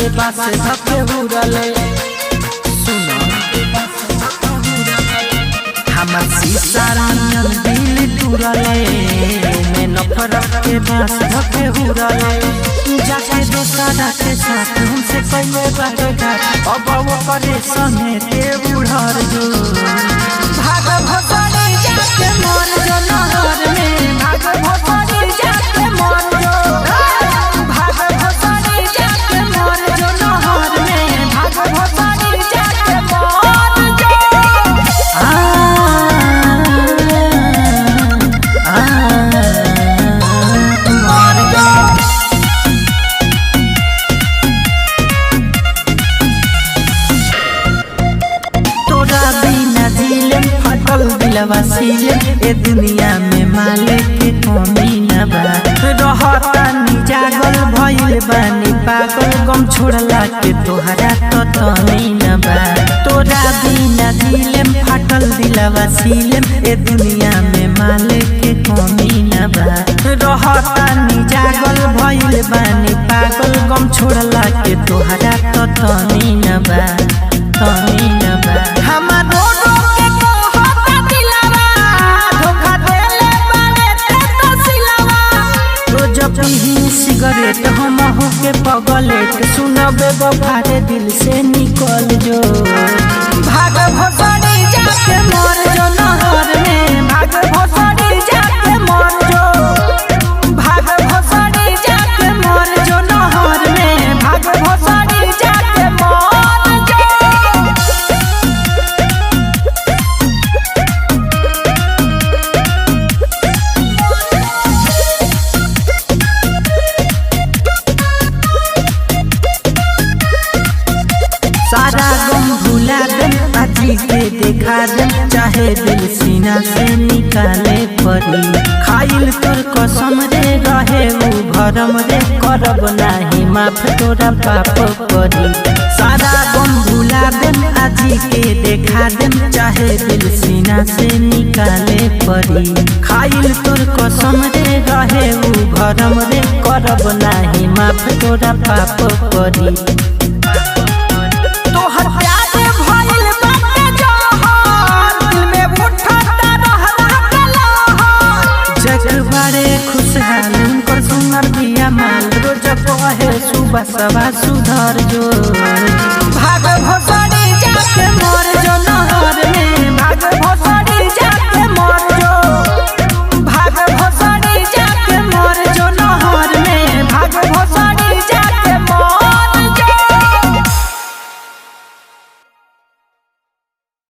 के बात से धके उड़ले सुनो हमर शीशा नियन दिल टूरले में नफरत के बात से धके उड़ले जाके दोसरा के साथ हमसे कइले बातें अब वो करे संगे ते उड़र जो भाग भसड़ी जाके मन जो नहर में भाग भसड़ी जाके मन जो भाग भसड़ी जाके मन जो नहर में भाग भसड़ी जाके मन जो ए दुनिया में मालिक के कमी न बा रहता नी जागल भइल बानी पागल गम छोड़ला के तोहरा तो तनी न बा तोरा बिना दिलम फाटल दिलवा सीलम ए दुनिया में मालिक के कमी न बा रहता नी जागल भइल बानी पागल गम छोड़ला के तोहरा तो तनी न बा तनी न बा हमारो सिगरेट हम के पगलेट सुनबे बफारे दिल से निकल जो भाग भसड़ी जाके मर जो नहर में भाग भसड़ी जाके मर जो भाग भसड़ी जाके मर जो नहर में भाग भसड़ी जाके मर जो सारा गम भुला दम आजी के देखा दम चाहे दिल सीना से निकाले पड़ी खाइल तोर कसम रे रहे वो भरम रे करब नाही माफ तोरा पाप पड़ी सारा गम भुला दम आजी के देखा दम चाहे दिल सीना से निकाले पड़ी खाइल तोर कसम रे रहे वो भरम रे करब नाही माफ तोरा पाप पड़ी खुशहाल उनकर सुनर दिया माल रोज कहे सुबह सवा सुधर जो भाग भसड़ी जाके मर जो नहर में भाग भसड़ी